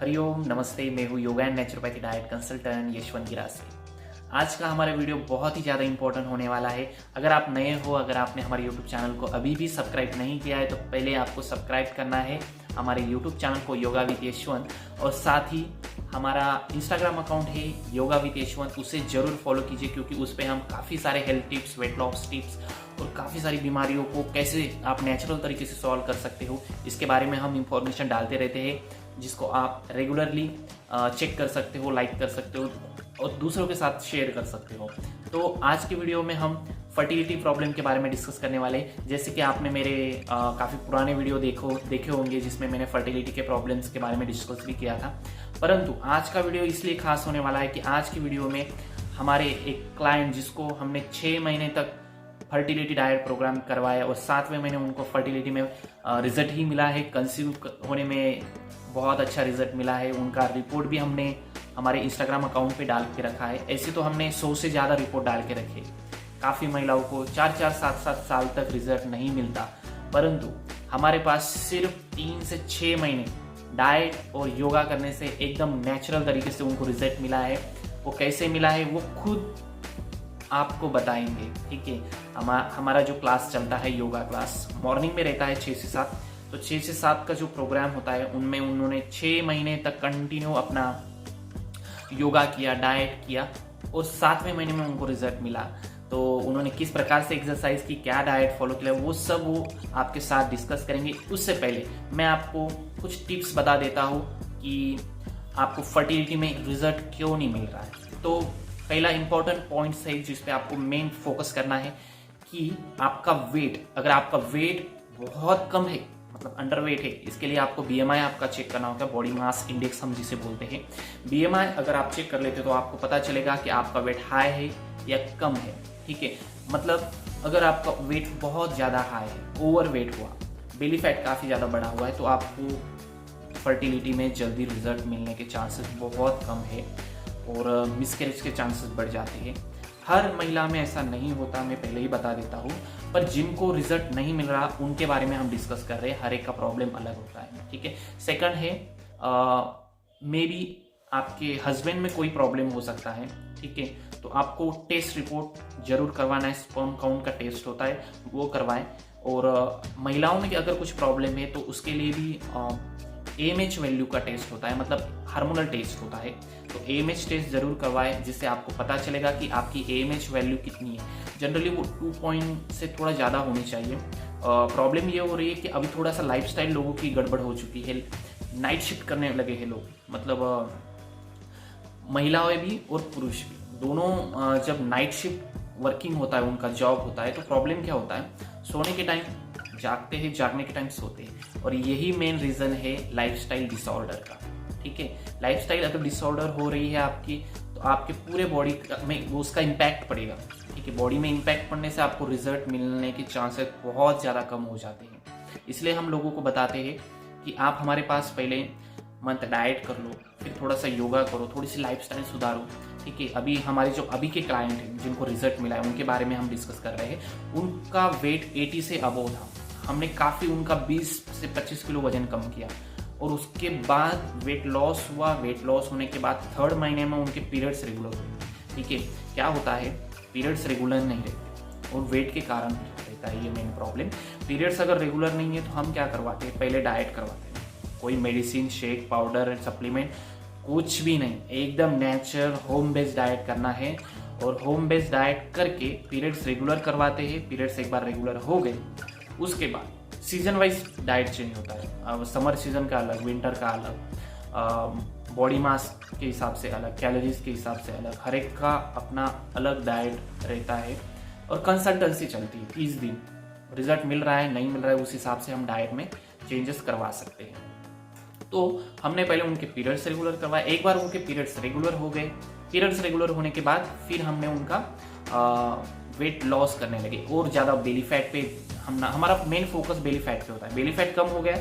हरिओम नमस्ते, मैं हूँ yoga and naturopathy diet consultant Yashwant Girase. आज का हमारा वीडियो बहुत ही ज़्यादा इंपॉर्टेंट होने वाला है। अगर आप नए हो, अगर आपने हमारे यूट्यूब चैनल को अभी भी सब्सक्राइब नहीं किया है तो पहले आपको सब्सक्राइब करना है हमारे यूट्यूब चैनल को योगा विद यशवंत, और साथ ही हमारा इंस्टाग्राम अकाउंट है योगा विद यशवंत, उसे ज़रूर फॉलो कीजिए क्योंकि उस पर हम काफ़ी सारे health tips, weight loss tips और काफ़ी सारी बीमारियों को कैसे आप नेचुरल तरीके से सॉल्व कर सकते हो इसके बारे में हम इंफॉर्मेशन डालते रहते हैं, जिसको आप रेगुलरली चेक कर सकते हो, लाइक कर सकते हो और दूसरों के साथ शेयर कर सकते हो। तो आज की वीडियो में हम फर्टिलिटी प्रॉब्लम के बारे में डिस्कस करने वाले हैं। जैसे कि आपने मेरे काफ़ी पुराने वीडियो देखे होंगे जिसमें मैंने फर्टिलिटी के प्रॉब्लम्स के बारे में डिस्कस भी किया था, परंतु आज का वीडियो इसलिए खास होने वाला है कि आज की वीडियो में हमारे एक क्लाइंट जिसको हमने 6 महीने तक फर्टिलिटी डाइट प्रोग्राम करवाया और 7वें महीने उनको फर्टिलिटी में रिजल्ट ही मिला है, कंसीव होने में बहुत अच्छा रिजल्ट मिला है। उनका रिपोर्ट भी हमने हमारे इंस्टाग्राम अकाउंट पे डाल के रखा है। ऐसे तो हमने 100 से ज़्यादा रिपोर्ट डाल के रखे। काफ़ी महिलाओं को 4-4, 7-7 साल तक रिजल्ट नहीं मिलता, परंतु हमारे पास सिर्फ 3 से 6 महीने डाइट और योगा करने से एकदम नेचुरल तरीके से उनको रिजल्ट मिला है। वो कैसे मिला है वो खुद आपको बताएंगे, ठीक है। हमारा जो क्लास चलता है योगा क्लास मॉर्निंग में रहता है 6 से 7, तो 6 से 7 का जो प्रोग्राम होता है उनमें उन्होंने 6 महीने तक कंटिन्यू अपना योगा किया, डाइट किया और 7वें महीने में उनको रिजल्ट मिला। तो उन्होंने किस प्रकार से एक्सरसाइज की, क्या डाइट फॉलो किया, वो सब वो आपके साथ डिस्कस करेंगे। उससे पहले मैं आपको कुछ टिप्स बता देता हूँ कि आपको फर्टिलिटी में रिजल्ट क्यों नहीं मिल रहा है। तो पहला इंपॉर्टेंट पॉइंट है जिस पे आपको मेन फोकस करना है कि आपका वेट, अगर आपका वेट बहुत कम है, मतलब अंडर वेट है, इसके लिए आपको BMI आपका चेक करना होगा, बॉडी मास इंडेक्स हम जिसे बोलते हैं। BMI अगर आप चेक कर लेते तो आपको पता चलेगा कि आपका वेट हाई है या कम है, ठीक है। मतलब अगर आपका वेट बहुत ज़्यादा हाई है, ओवर वेट हुआ, बेली फैट काफ़ी ज़्यादा बढ़ा हुआ है, तो आपको फर्टिलिटी में जल्दी रिजल्ट मिलने के चांसेस बहुत कम है और मिसकैरेज के चांसेस बढ़ जाते हैं। हर महिला में ऐसा नहीं होता, मैं पहले ही बता देता हूँ, पर जिनको रिजल्ट नहीं मिल रहा उनके बारे में हम डिस्कस कर रहे हैं। हर एक का प्रॉब्लम अलग होता है, ठीक है। सेकंड है मे बी आपके हस्बैंड में कोई प्रॉब्लम हो सकता है, ठीक है। तो आपको टेस्ट रिपोर्ट जरूर करवाना है, स्पर्म काउंट का टेस्ट होता है वो करवाएं। और महिलाओं में अगर कुछ प्रॉब्लम है तो उसके लिए भी AMH वैल्यू का टेस्ट होता है, मतलब हार्मोनल टेस्ट होता है। तो AMH टेस्ट जरूर करवाएं जिससे आपको पता चलेगा कि आपकी AMH वैल्यू कितनी है। जनरली वो 2 पॉइंट से थोड़ा ज़्यादा होनी चाहिए। प्रॉब्लम ये हो रही है कि अभी थोड़ा सा लाइफस्टाइल लोगों की गड़बड़ हो चुकी है, नाइट शिफ्ट करने लगे हैं लोग, मतलब महिलाएं भी और पुरुष भी दोनों। जब नाइट शिफ्ट वर्किंग होता है, उनका जॉब होता है, तो प्रॉब्लम क्या होता है, सोने के टाइम जागते हैं, जागने के टाइम सोते हैं, और यही मेन रीज़न है लाइफस्टाइल डिसऑर्डर का, ठीक है। लाइफस्टाइल अगर डिसऑर्डर हो रही है आपकी तो आपके पूरे बॉडी में वो उसका इम्पैक्ट पड़ेगा, ठीक है। बॉडी में इम्पैक्ट पड़ने से आपको रिजल्ट मिलने के चांसेस बहुत ज़्यादा कम हो जाते हैं। इसलिए हम लोगों को बताते हैं कि आप हमारे पास पहले मंथ डाइट कर लो, फिर थोड़ा सा योगा करो, थोड़ी सी लाइफस्टाइल सुधारो, ठीक है। अभी हमारे जो अभी के क्लाइंट हैं जिनको रिजल्ट मिला है उनके बारे में हम डिस्कस कर रहे हैं। उनका वेट 80 से अबोव था, हमने काफ़ी उनका 20 से 25 किलो वजन कम किया और उसके बाद वेट लॉस हुआ। वेट लॉस होने के बाद 3rd महीने में उनके पीरियड्स रेगुलर हुए, ठीक है। क्या होता है, पीरियड्स रेगुलर नहीं रहते और वेट के कारण रहता है ये मेन प्रॉब्लम। पीरियड्स अगर रेगुलर नहीं है तो हम क्या करवाते हैं, पहले डाइट करवाते हैं। कोई मेडिसिन, शेक, पाउडर, सप्लीमेंट कुछ भी नहीं, एकदम नेचुरल होम बेस्ड डाइट करना है। और होम बेस्ड डाइट करके पीरियड्स रेगुलर करवाते हैं। पीरियड्स एक बार रेगुलर हो गए उसके बाद सीजन वाइज डाइट चेंज होता है। अब समर सीजन का अलग, विंटर का अलग, बॉडी मास के हिसाब से अलग, कैलोरीज के हिसाब से अलग, हर एक का अपना अलग डाइट रहता है और कंसल्टेंसी चलती है। 30 दिन रिजल्ट मिल रहा है, नहीं मिल रहा है, उस हिसाब से हम डाइट में चेंजेस करवा सकते हैं। तो हमने पहले उनके पीरियड्स रेगुलर करवाए। एक बार उनके पीरियड्स रेगुलर हो गए, पीरियड्स रेगुलर होने के बाद फिर हमने उनका वेट लॉस करने लगे और ज़्यादा बेली फैट पे हमारा मेन फोकस बेली फैट पे होता है। बेली फैट कम हो गया,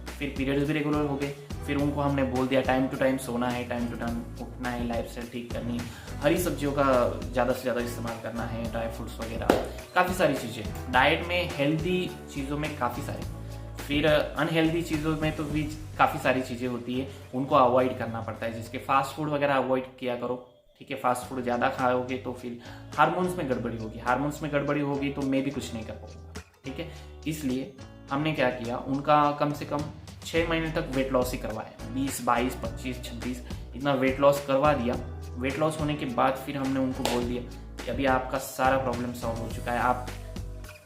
फिर पीरियड्स भी रेगुलर हो गए। फिर उनको हमने बोल दिया टाइम टू टाइम सोना है, टाइम टू टाइम उठना है, लाइफस्टाइल ठीक करनी है, हरी सब्जियों का ज़्यादा से ज़्यादा इस्तेमाल करना है, ड्राई फ्रूट्स वगैरह, काफ़ी सारी चीज़ें डाइट में, हेल्दी चीज़ों में काफ़ी सारी। फिर अनहेल्दी चीज़ों में तो भी काफ़ी सारी चीज़ें होती है, उनको अवॉइड करना पड़ता है, जिसके फास्ट फूड वगैरह अवॉइड किया करो। ठीक है, फास्ट फूड ज़्यादा खाओगे तो फिर हार्मोन्स में गड़बड़ी होगी, हार्मोन्स में गड़बड़ी होगी तो मैं भी कुछ नहीं कर पाऊंगा। ठीक है, इसलिए हमने क्या किया, उनका कम से कम 6 महीने तक वेट लॉस ही करवाया, 20, 22, 25, 26 इतना वेट लॉस करवा दिया। वेट लॉस होने के बाद फिर हमने उनको बोल दिया कि अभी आपका सारा प्रॉब्लम सॉल्व हो चुका है, आप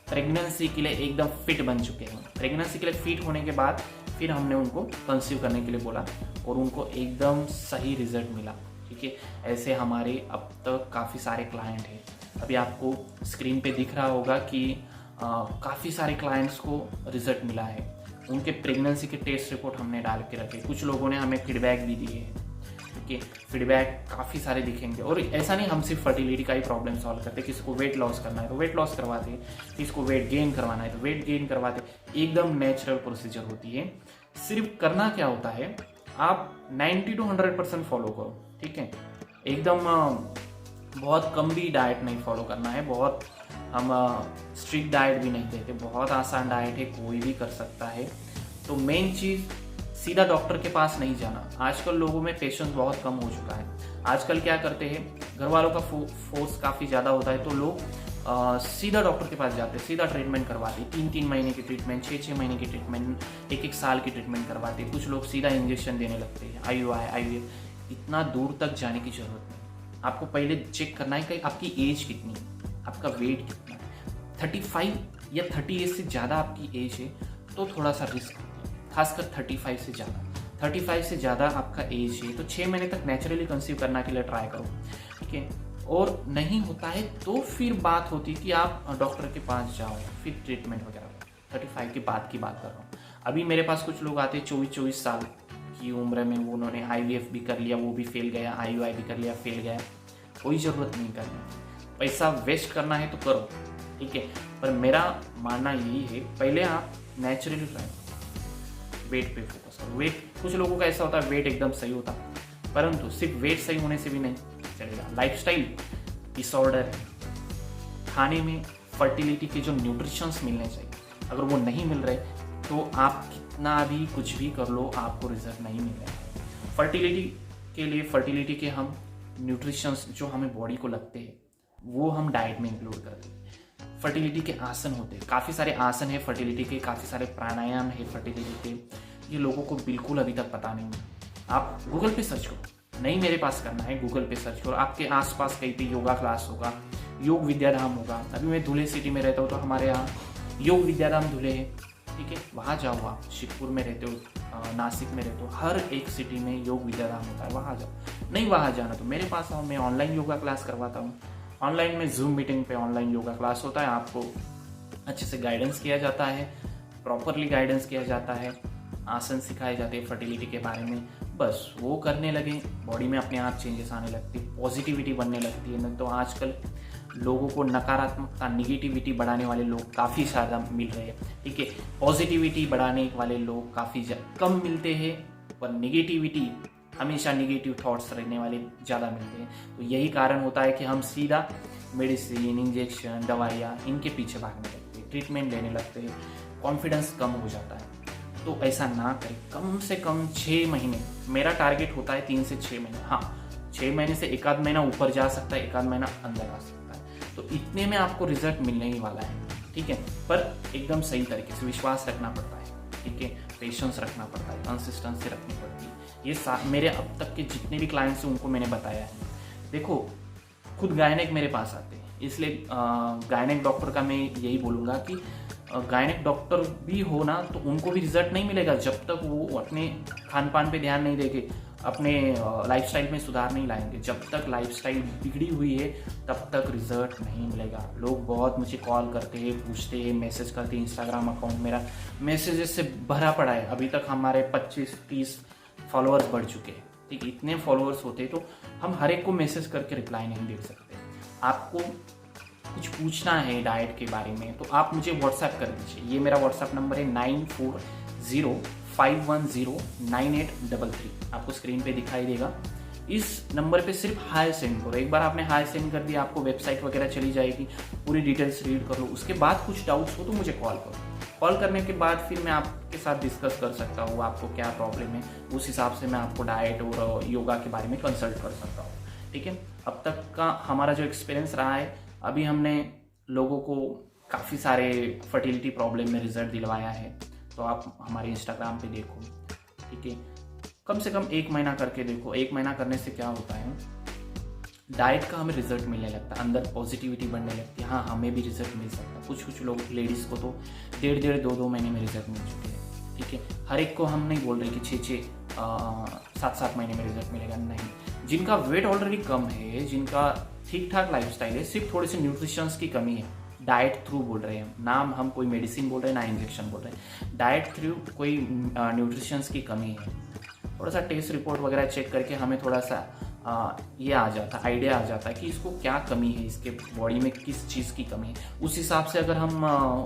प्रेगनेंसी के लिए एकदम फिट बन चुके हैं। प्रेगनेंसी के लिए फिट होने के बाद फिर हमने उनको कंसीव करने के लिए बोला और उनको एकदम सही रिजल्ट मिला। ठीक है, ऐसे हमारे अब तक काफ़ी सारे क्लाइंट हैं। अभी आपको स्क्रीन पे दिख रहा होगा कि काफ़ी सारे क्लाइंट्स को रिजल्ट मिला है। उनके प्रेगनेंसी के टेस्ट रिपोर्ट हमने डाल के रखे, कुछ लोगों ने हमें फीडबैक भी दिए हैं। ठीक है, फीडबैक काफ़ी सारे दिखेंगे। और ऐसा नहीं हम सिर्फ फर्टिलिटी का ही प्रॉब्लम सॉल्व करते, किसी को वेट लॉस करना है तो वेट लॉस करवाते हैं, किसी को वेट गेन करवाना है तो वेट गेन करवाते हैं। एकदम नेचुरल प्रोसीजर होती है। सिर्फ करना क्या होता है, आप 90 to 100% फॉलो करो। ठीक है, एकदम बहुत कम भी डाइट नहीं फॉलो करना है, बहुत हम स्ट्रिक्ट डाइट भी नहीं देते, बहुत आसान डाइट है, कोई भी कर सकता है। तो मेन चीज़, सीधा डॉक्टर के पास नहीं जाना। आजकल लोगों में पेशेंस बहुत कम हो चुका है। आजकल क्या करते हैं, घर वालों का फोर्स काफ़ी ज़्यादा होता है तो लोग सीधा डॉक्टर के पास जाते हैं, सीधा ट्रीटमेंट करवाते हैं। 3-3 महीने की ट्रीटमेंट, 6-6 महीने की ट्रीटमेंट, 1-1 साल की ट्रीटमेंट करवाते हैं। कुछ लोग सीधा इंजेक्शन देने लगते हैं, IUI। इतना दूर तक जाने की जरूरत नहीं। आपको पहले चेक करना है कि आपकी एज कितनी है, आपका वेट कितना है। 35 या 38 से ज़्यादा आपकी एज है तो थोड़ा सा रिस्क, खासकर 35 से ज़्यादा। 35 से ज़्यादा आपका एज है तो 6 महीने तक नेचुरली कंसीव करने के लिए ट्राई करो। ठीक है, और नहीं होता है तो फिर बात होती है कि आप डॉक्टर के पास जाओ, फिर ट्रीटमेंट वगैरह। 35 के बाद की बात कर रहा हूँ। अभी मेरे पास कुछ लोग आते हैं 24-24 साल की उम्र में, वो उन्होंने IVF भी कर लिया, वो भी फेल गया, IUI भी कर लिया, फेल गया। कोई ज़रूरत नहीं करनी, पैसा वेस्ट करना है तो करो। ठीक है, पर मेरा मानना यही है, पहले आप नेचुरली ट्राई करो, वेट पे फोकस करो। वेट, कुछ लोगों का ऐसा होता है वेट एकदम सही होता, परंतु सिर्फ वेट सही होने से भी नहीं चलेगा। लाइफस्टाइल डिसऑर्डर है, खाने में फर्टिलिटी के जो न्यूट्रिशंस मिलने चाहिए, अगर वो नहीं मिल रहे तो आप कितना भी कुछ भी कर लो, आपको रिजल्ट नहीं मिल रहा है। फर्टिलिटी के लिए, फर्टिलिटी के हम न्यूट्रिशंस जो हमें बॉडी को लगते हैं वो हम डाइट में इंक्लूड करते हैं। फर्टिलिटी के आसन होते हैं, काफ़ी सारे आसन है फर्टिलिटी के, काफ़ी सारे प्राणायाम है फर्टिलिटी के। ये लोगों को बिल्कुल अभी तक पता नहीं है। आप गूगल पे सर्च करो, नहीं मेरे पास करना है, गूगल पे सर्च करो। आपके आसपास कहीं पे योगा क्लास होगा, योग विद्याधाम होगा। अभी मैं धुले सिटी में रहता हूँ तो हमारे यहाँ योग विद्याधाम धुले है। ठीक है, वहाँ जाओ। आप शिवपुर में रहते हो, नासिक में रहते हो, हर एक सिटी में योग विद्याधाम होता है, वहाँ जाओ। नहीं वहाँ जाना तो मेरे पास आओ, मैं ऑनलाइन योगा क्लास करवाता हूँ। ऑनलाइन में जूम मीटिंग पे ऑनलाइन योगा क्लास होता है, आपको अच्छे से गाइडेंस किया जाता है, प्रॉपरली गाइडेंस किया जाता है, आसन सिखाए जाते हैं फर्टिलिटी के बारे में। बस वो करने लगे, बॉडी में अपने आप चेंजेस आने लगती, पॉजिटिविटी बनने लगती है। नहीं तो आजकल लोगों को नकारात्मकता, निगेटिविटी बढ़ाने वाले लोग काफ़ी ज़्यादा मिल रहे हैं। ठीक है, पॉजिटिविटी बढ़ाने वाले लोग काफ़ी कम मिलते हैं, पर निगेटिविटी, हमेशा निगेटिव थॉट्स रहने वाले ज़्यादा मिलते हैं। तो यही कारण होता है कि हम सीधा मेडिसिन, इंजेक्शन, दवाइयाँ इनके पीछे भागने लगते हैं, ट्रीटमेंट लेने लगते हैं, कॉन्फिडेंस कम हो जाता है। तो ऐसा ना करें। कम से कम 6 महीने, मेरा टारगेट होता है 3 से 6 महीने। हाँ, 6 महीने से 1 आध महीना ऊपर जा सकता है, 1 आध महीना अंदर आ सकता है। तो इतने में आपको रिजल्ट मिलने ही वाला है। ठीक है, पर एकदम सही तरीके से विश्वास रखना पड़ता है। ठीक है, पेशेंस रखना पड़ता है, कंसिस्टेंसी रखनी पड़ती है। ये मेरे अब तक के जितने भी क्लाइंट्स हैं उनको मैंने बताया है। देखो, खुद गायनेक मेरे पास आते हैं, इसलिए गायनेक डॉक्टर का मैं यही बोलूँगा कि गायनेक डॉक्टर भी हो ना तो उनको भी रिजल्ट नहीं मिलेगा जब तक वो अपने खान पान पे ध्यान नहीं देंगे, अपने लाइफस्टाइल में सुधार नहीं लाएंगे। जब तक लाइफस्टाइल बिगड़ी हुई है तब तक रिजल्ट नहीं मिलेगा। लोग बहुत मुझे कॉल करते हैं, पूछते हैं, मैसेज करते हैं। इंस्टाग्राम अकाउंट मेरा मैसेजेस से भरा पड़ा है, अभी तक हमारे 25-30 फॉलोअर्स बढ़ चुके हैं। ठीक, इतने फॉलोअर्स होते तो हम हर एक को मैसेज करके रिप्लाई नहीं दे सकते। आपको कुछ पूछना है डाइट के बारे में तो आप मुझे व्हाट्सएप कर दीजिए। ये मेरा व्हाट्सएप नंबर है 9405109833। आपको स्क्रीन पे दिखाई देगा। इस नंबर पे सिर्फ हाय सेंड करो। एक बार आपने हाय सेंड कर दिया, आपको वेबसाइट वगैरह चली जाएगी, पूरी डिटेल्स रीड कर लो। उसके बाद कुछ डाउट्स हो तो मुझे कॉल करो। कॉल करने के बाद फिर मैं आपके साथ डिस्कस कर सकता हूँ आपको क्या प्रॉब्लम है, उस हिसाब से मैं आपको डाइट और योगा के बारे में कंसल्ट कर सकता हूँ। ठीक है, अब तक का हमारा जो एक्सपीरियंस रहा है, अभी हमने लोगों को काफ़ी सारे फर्टिलिटी प्रॉब्लम में रिजल्ट दिलवाया है। तो आप हमारे इंस्टाग्राम पे देखो, ठीक है, कम से कम 1 महीना करके देखो। 1 महीना करने से क्या होता है, डाइट का हमें रिजल्ट मिलने लगता है, अंदर पॉजिटिविटी बढ़ने लगती है। हाँ, हमें भी रिजल्ट मिल सकता है। कुछ लोग लेडीज़ को तो 1.5 2 महीने में रिजल्ट मिल चुके हैं। ठीक है, हर एक को हम नहीं बोल रहे कि 7 महीने में रिजल्ट मिलेगा, नहीं। जिनका वेट ऑलरेडी कम है, जिनका ठीक ठाक लाइफस्टाइल है, सिर्फ थोड़े से न्यूट्रिशंस की कमी है, डाइट थ्रू बोल रहे हैं, नाम हम कोई मेडिसिन बोल रहे हैं ना इंजेक्शन बोल रहे हैं, डाइट थ्रू कोई न्यूट्रिशंस की कमी है, थोड़ा सा टेस्ट रिपोर्ट वगैरह चेक करके हमें थोड़ा सा ये आ जाता है, आइडिया आ जाता है कि इसको क्या कमी है, इसके बॉडी में किस चीज़ की कमी है। उस हिसाब से अगर हम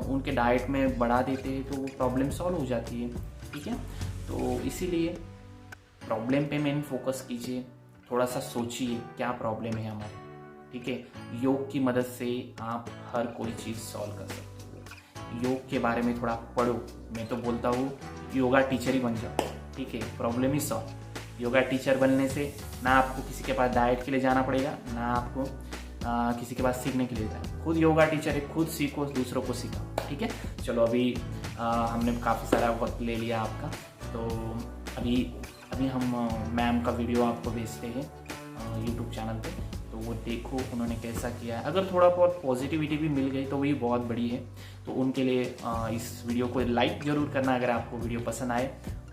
उनके डाइट में बढ़ा देते हैं तो वो प्रॉब्लम सॉल्व हो जाती है। ठीक है, तो इसीलिए प्रॉब्लम पे मेन फोकस कीजिए, थोड़ा सा सोचिए क्या प्रॉब्लम है हमारी। ठीक है, योग की मदद से आप हर कोई चीज़ सॉल्व कर सकते हो। योग के बारे में थोड़ा पढ़ो, मैं तो बोलता हूँ योगा टीचर ही बन जाओ। ठीक है, प्रॉब्लम ही सॉल्व। योगा टीचर बनने से ना आपको किसी के पास डाइट के लिए जाना पड़ेगा, ना आपको किसी के पास सीखने के लिए जाना। खुद योगा टीचर है, खुद सीखो, दूसरों को सिखाओ। ठीक है, चलो अभी हमने काफ़ी सारा वक्त ले लिया आपका, तो अभी हम मैम का वीडियो आपको भेजते हैं यूट्यूब चैनल पे, तो वो देखो उन्होंने कैसा किया है। अगर थोड़ा बहुत पॉजिटिविटी भी मिल गई तो वही बहुत बड़ी है। तो उनके लिए इस वीडियो को लाइक ज़रूर करना अगर आपको वीडियो पसंद आए,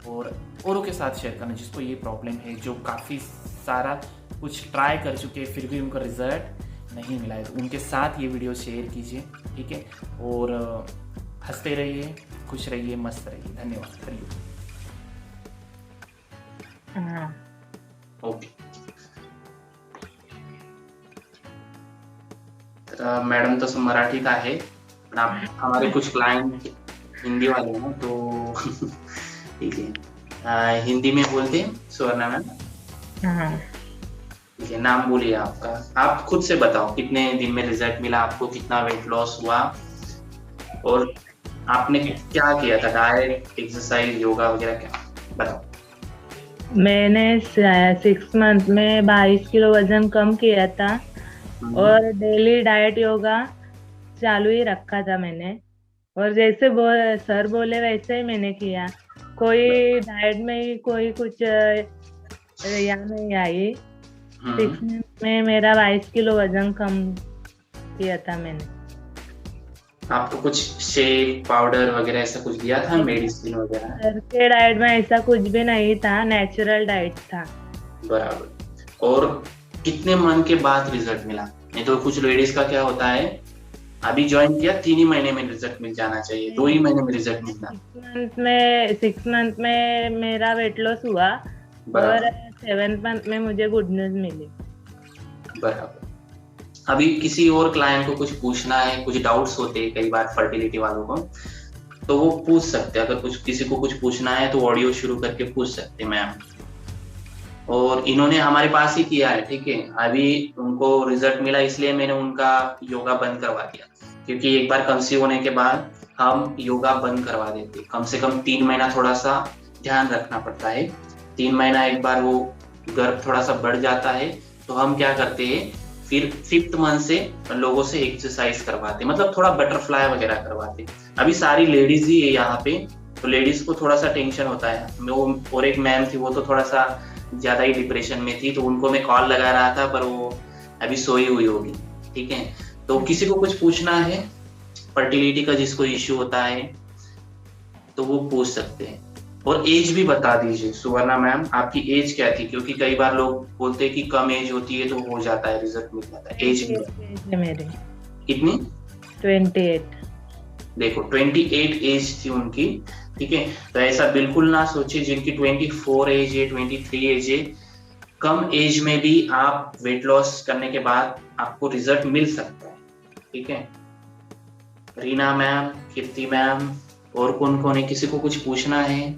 और औरों के साथ शेयर करना जिसको ये प्रॉब्लम है, जो काफ़ी सारा कुछ ट्राई कर चुके हैं फिर भी उनका रिजल्ट नहीं मिला है। तो उनके साथ ये वीडियो शेयर कीजिए। ठीक है, और हंसते रहिए, खुश रहिए, मस्त रहिए। धन्यवाद। हरिओम। ओके, तर मॅडम तसं मराठी का आहे, पण हमारे कुछ क्लाइंट हिंदी वाले हैं, तो ठीक है, हिंदी में बोलते हैं। सुवर्णा मैम, ठीक है, नाम बोलिए आपका, आप खुद से बताओ कितने दिन में रिजल्ट मिला आपको, कितना वेट लॉस हुआ, और आपने क्या किया था, डाइट, एक्सरसाइज, योगा वगैरह, क्या बताओ। मैंने 6 मंथ में 22 किलो वजन कम किया था, और डेली डाइट योगा चालू ही रखा था मैंने, और जैसे सर बोले वैसे ही मैंने किया। कोई डाइट में ही कोई कुछ या नहीं आई। 6 मंथ में मेरा 22 किलो वजन कम किया था मैंने। आपको कुछ शेक पाउडर वगैरह ऐसा कुछ दिया था, मेडिसिन वगैरह? सर के डाइट में ऐसा कुछ भी नहीं था, नेचुरल डाइट था। बराबर। और कितने मंथ के बाद रिजल्ट मिला? नहीं तो कुछ लेडीज का क्या होता है, अभी ज्वाइन किया 3 ही महीने में रिजल्ट मिल जाना चाहिए, 2 ही महीने में रिजल्ट मिलना। 6 मंथ में मेरा वेट लॉस हुआ, और 7th मंथ में मुझे गुड न्यूज मिली। बराबर। अभी किसी और क्लाइंट को कुछ पूछना है, कुछ डाउट्स होते हैं कई बार फर्टिलिटी वालों को, तो वो पूछ सकते हैं। अगर कुछ किसी को कुछ पूछना है तो ऑडियो शुरू करके पूछ सकते हैं मैम। और इन्होंने हमारे पास ही किया है, ठीक है, अभी उनको रिजल्ट मिला, इसलिए मैंने उनका योगा बंद करवा दिया, क्योंकि एक बार कंसीव होने के बाद हम योगा बंद करवा देते। कम से कम 3 महीना थोड़ा सा ध्यान रखना पड़ता है। 3 महीना एक बार वो गर्भ थोड़ा सा बढ़ जाता है, तो हम क्या करते हैं, फिर 5th मंथ से लोगों से एक्सरसाइज करवाते, मतलब थोड़ा बटरफ्लाई वगैरह करवाते। अभी सारी लेडीज ही है यहाँ पे, तो लेडीज को थोड़ा सा टेंशन होता है। वो और एक मैम थी, वो तो थोड़ा सा ज्यादा ही डिप्रेशन में थी, तो उनको मैं कॉल लगा रहा था, पर वो अभी सोई हुई होगी। ठीक है, तो किसी को कुछ पूछना है फर्टिलिटी का, जिसको इश्यू होता है, तो वो पूछ सकते हैं। और एज भी बता दीजिए सुवर्णा मैम, आपकी एज क्या थी, क्योंकि कई बार लोग बोलते हैं कि कम एज होती है तो हो जाता है, रिजल्ट मिल जाता है। एज मेरी कितनी? 28। देखो 28 एज थी उनकी। ठीक है, तो ऐसा बिल्कुल ना सोचे जिनकी 24 एज है, 23 एज है, कम एज में भी आप वेट लॉस करने के बाद आपको रिजल्ट मिल सकता है। ठीक है, रीना मैम, कीर्ति मैम, और कौन कौन है, किसी को कुछ पूछना है?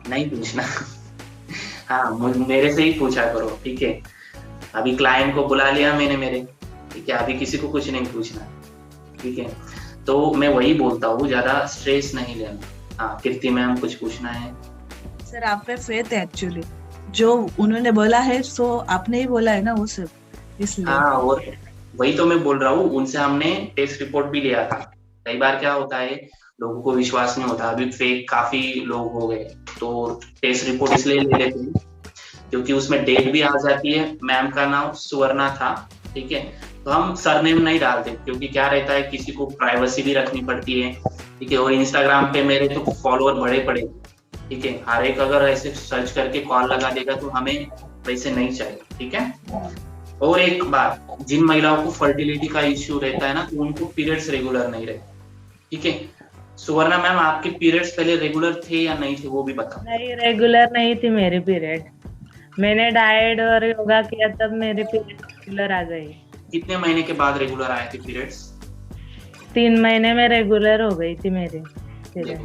नहीं पूछना हाँ, मेरे से ही पूछा करो। ठीक है, अभी क्लाइंट को बुला लिया मैंने मेरे, ठीक है, अभी किसी को कुछ नहीं पूछना। ठीक है, तो मैं वही बोलता हूँ, ज्यादा स्ट्रेस नहीं लेना। हाँ कीर्ति मैम कुछ पूछना है? सर आप पे फेथ है एक्चुअली, जो उन्होंने बोला है सो आपने ही बोला है ना वो सब, इसलिए। हाँ, और वही तो मैं बोल रहा हूँ, उनसे हमने टेस्ट रिपोर्ट भी लिया था। कई बार क्या होता है, लोगों को विश्वास नहीं होता, अभी फेक काफी लोग हो गए, तो टेस्ट रिपोर्ट इसलिए ले लेते हैं क्योंकि उसमें डेट भी आ जाती है। मैम का नाम सुवर्णा था, ठीक है, तो हम सरनेम नहीं डालते क्योंकि क्या रहता है, किसी को प्राइवेसी भी रखनी पड़ती है, ठीक है। और इंस्टाग्राम पे मेरे तो फॉलोअर बड़े पड़े, ठीक है, हर एक अगर ऐसे सर्च करके कॉल लगा देगा तो हमें वैसे नहीं चाहिए, ठीक है। और एक बात, जिन महिलाओं को फर्टिलिटी का इश्यू रहता है ना, तो उनको पीरियड्स रेगुलर नहीं रहते, ठीक है। सुवर्णा मैम आपके पीरियड्स पहले रेगुलर थे या नहीं थे, वो भी बताओ। नहीं, रेगुलर नहीं थी मेरी पीरियड। मैंने डाइट और योगा किया तब मेरे पीरियड रेगुलर आ गई। कितने महीने के बाद रेगुलर आए थे पीरियड्स? 3 महीने में रेगुलर हो गई थी मेरी पीरियड।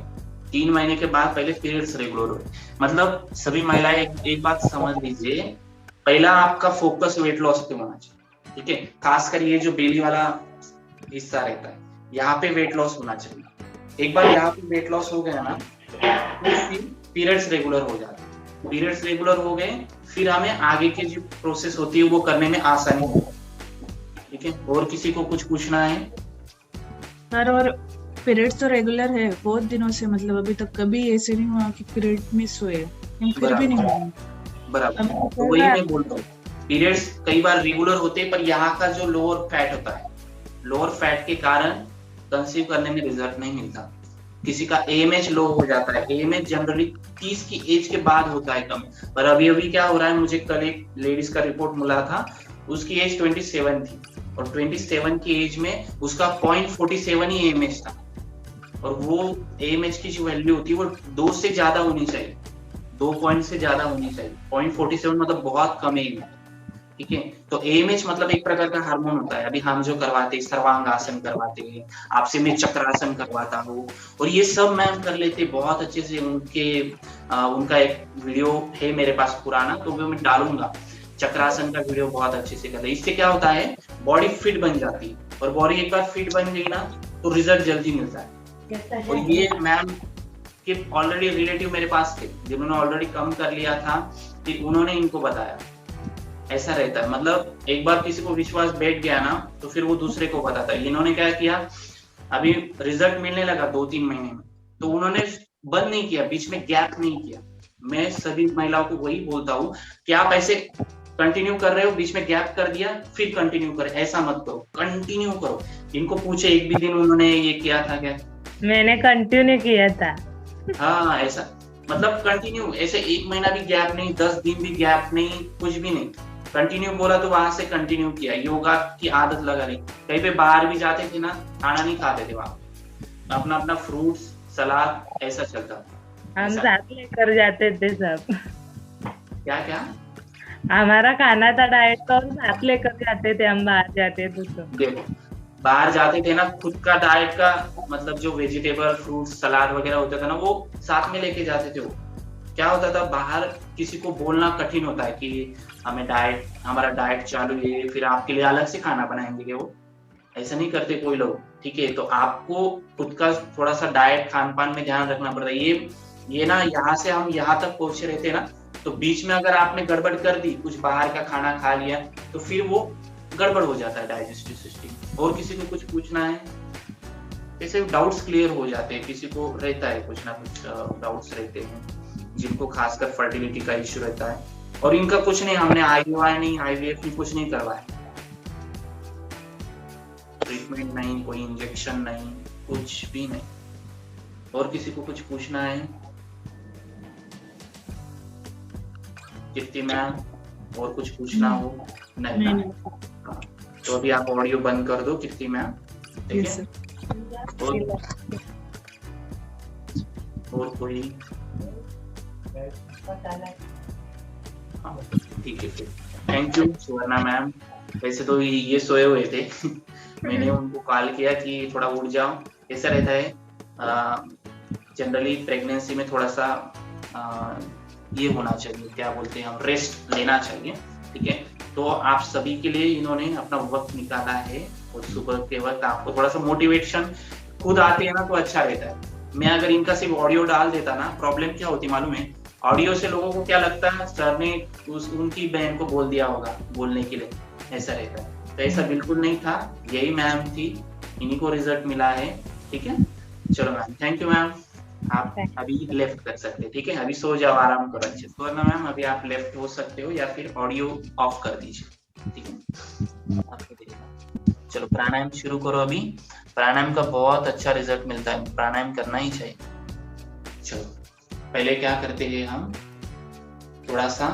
3 महीने के बाद पहले पीरियड्स रेगुलर हुए। मतलब सभी महिलाएं एक बात समझ लीजिए, पहला आपका फोकस वेट लॉस पे होना चाहिए, ठीक है। खासकर ये जो बेली वाला हिस्सा रहता है, यहाँ पे वेट लॉस होना चाहिए। एक बार यहाँ पे वेट लॉस हो गया ना, तो पीरियड्स रेगुलर हो जाते हैं। पीरियड्स रेगुलर हो गए, फिर हमें आगे की जो प्रोसेस होती है वो करने में आसानी होती है, ठीक है। और किसी को कुछ पूछना है? सर और पीरियड्स तो रेगुलर है बहुत दिनों से, मतलब अभी तक कभी ऐसे नहीं हुआ कि पीरियड मिस हुए, फिर भी नहीं हुआ। बराबर, तो वही मैं बोलता हूँ, पीरियड्स कई बार रेगुलर होते हैं, पर यहाँ का जो लोअर फैट होता है, लोअर फैट के कारण कंसीव करने में रिजल्ट नहीं मिलता। किसी का AMH लो हो जाता है, AMH जनरली 30 की एज के बाद होता है कम, पर अभी अभी क्या हो रहा है, मुझे कल एक लेडीज का रिपोर्ट मिला था, उसकी एज 27 थी, और 27 की एज में उसका 0.47 ही AMH था, और वो AMH की जो वैल्यू होती है वो 2 से ज्यादा होनी चाहिए, 2 पॉइंट से ज्यादा होनी चाहिए। 0.47 मतलब बहुत कम है, ठीक है। तो AMH मतलब एक प्रकार का हार्मोन होता है। अभी हम जो करवाते हैं, सर्वांग आसन करवाते हैं, आपसे मैं चक्रासन करवाता हूँ, और ये सब मैम कर लेते बहुत अच्छे से। उनका एक वीडियो है मेरे पास पुराना, तो वो मैं डालूंगा। चक्रासन का वीडियो बहुत अच्छे से करते हैं। इससे क्या होता है, बॉडी फिट बन जाती है, और बॉडी एक बार फिट बन गई ना तो रिजल्ट जल्दी मिलता है। और ये मैम के ऑलरेडी रिलेटिव मेरे पास थे, जिन्होंने ऑलरेडी कम कर लिया था, कि उन्होंने इनको बताया। ऐसा रहता है, मतलब एक बार किसी को विश्वास बैठ गया ना, तो फिर वो दूसरे को बताता है। इन्होंने क्या किया, अभी रिजल्ट मिलने लगा 2-3 महीने में, तो उन्होंने बंद नहीं किया, बीच में गैप नहीं किया। मैं सभी महिलाओं को वही बोलता हूँ कि आप ऐसे कंटिन्यू कर रहे हो, बीच में गैप कर दिया फिर कंटिन्यू करें, ऐसा मत करो, कंटिन्यू करो। इनको पूछे एक भी दिन उन्होंने ये किया था क्या? मैंने कंटिन्यू किया था। हाँ, ऐसा मतलब कंटिन्यू, ऐसे 1 महीना भी गैप नहीं, 10 दिन भी गैप नहीं, कुछ भी नहीं, कंटिन्यू बोला तो वहां से कंटिन्यू किया। योगा की आदत लगा ली। कहीं पे बाहर भी जाते थे ना, खाना नहीं खाते थे वहां, अपना अपना फ्रूट्स सलाद ऐसा चलता था। हम साथ लेकर जाते थे सब। क्या क्या? हमारा खाना था डाइट का, और साथ लेकर जाते थे हम बाहर जाते थे तो। देखो, बाहर जाते थे ना, खुद का डाइट का मतलब जो वेजिटेबल फ्रूट सलाद वगैरह होता था ना, वो साथ में लेके जाते थे। वो क्या होता था, बाहर किसी को बोलना कठिन होता है कि हमें डाइट, हमारा डाइट चालू है, फिर आपके लिए अलग से खाना बनाएंगे। वो ऐसा नहीं करते कोई लोग, ठीक है। तो आपको खुद का थोड़ा सा डाइट खान पान में ध्यान रखना पड़ता है। ये ना, यहाँ से हम यहाँ तक पहुंचे रहते ना, तो बीच में अगर आपने गड़बड़ कर दी, कुछ बाहर का खाना खा लिया, तो फिर वो गड़बड़ हो जाता है डाइजेस्टिव सिस्टम। और किसी को कुछ पूछना है? ऐसे डाउट्स क्लियर हो जाते हैं, किसी को रहता है कुछ ना कुछ डाउट्स रहते हैं, जिनको खासकर फर्टिलिटी का इश्यू रहता है। और इनका कुछ नहीं, हमने IUI नहीं, IVF नहीं, कुछ नहीं करवाया, ट्रीटमेंट नहीं, कोई इंजेक्शन नहीं, कुछ भी नहीं। और किसी को कुछ पूछना है? कीर्ति मैम, और कुछ पूछना हो? नहीं। हाँ, तो अभी आप ऑडियो बंद कर दो कीर्ति मैम, ठीक है। और कोई? हाँ, ठीक है, फिर थैंक यू सुवर्णा मैम। वैसे तो ये सोए हुए थे मैंने उनको कॉल किया कि थोड़ा उठ जाओ। ऐसा रहता है जनरली प्रेगनेंसी में, थोड़ा सा ये होना चाहिए, क्या बोलते हैं हम, रेस्ट लेना चाहिए, ठीक है। तो आप सभी के लिए इन्होंने अपना वक्त निकाला है, और सुबह के वक्त आपको थोड़ा सा मोटिवेशन खुद आते हैं ना तो अच्छा रहता है। मैं अगर इनका सिर्फ ऑडियो डाल देता ना, प्रॉब्लम क्या होती मालूम है, ऑडियो से लोगों को क्या लगता है सर ने उनकी बहन को बोल दिया होगा बोलने के लिए, ऐसा रहता है। तो ऐसा बिल्कुल नहीं था, यही मैम थी, इन्हीं को रिजल्ट मिला है। ठीक है, चलो मैम, थैंक यू मैम। आप अभी लेफ्ट कर सकते हैं, ठीक है, अभी सो जाओ, आराम करो अच्छे से। वरना मैम अभी आप लेफ्ट हो सकते हो या फिर ऑडियो ऑफ कर दीजिए, ठीक है। आपको देखना। चलो प्राणायाम शुरू करो अभी। प्राणायाम का बहुत अच्छा रिजल्ट मिलता है, प्राणायाम करना ही चाहिए। चलो पहले क्या करते हैं हम, थोड़ा सा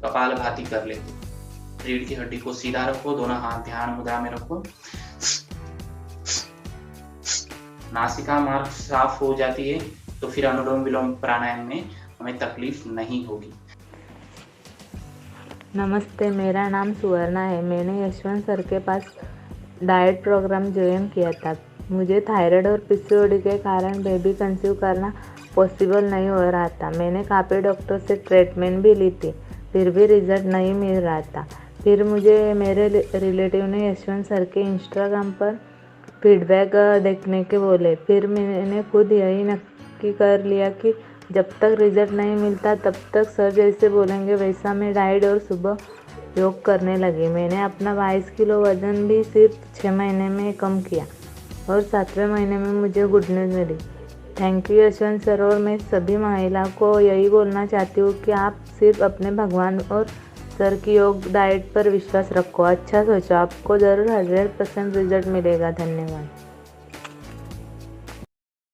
कपालभाति कर लेते हैं। रीढ़ की हड्डी को सीधा रखो, दोनों हाथ ध्यान मुद्रा में रखो। नासिका मार्ग साफ हो जाती है तो फिर अनुलोम विलोम प्राणायाम में हमें तकलीफ नहीं होगी। नमस्ते, मेरा नाम सुवर्णा है। मैंने यशवंत सर के पास डाइट प्रोग्राम ज्वाइन किया था। मुझे थायराइड और पीसीओडी के कारण बेबी कंसीव करना पॉसिबल नहीं हो रहा था। मैंने काफ़ी डॉक्टर से ट्रीटमेंट भी ली थी, फिर भी रिजल्ट नहीं मिल रहा था। फिर मुझे मेरे रिलेटिव ने यशवंत सर के इंस्टाग्राम पर फीडबैक देखने के बोले। फिर मैंने खुद यही नक्की कर लिया कि जब तक रिजल्ट नहीं मिलता तब तक सर जैसे बोलेंगे वैसा मैं डाइट और सुबह योग करने लगी। मैंने अपना 22 किलो वज़न भी सिर्फ 6 महीने में कम किया और 7वें महीने में मुझे गुड न्यूज़ मिली। Thank you Yashwant sir. और मैं सभी महिलाओं को यही बोलना चाहती हूँ कि आप सिर्फ अपने भगवान और सर की योग डाइट पर विश्वास रखो। अच्छा सोचो, आपको ज़रूर 100% रिजल्ट मिलेगा। धन्यवाद।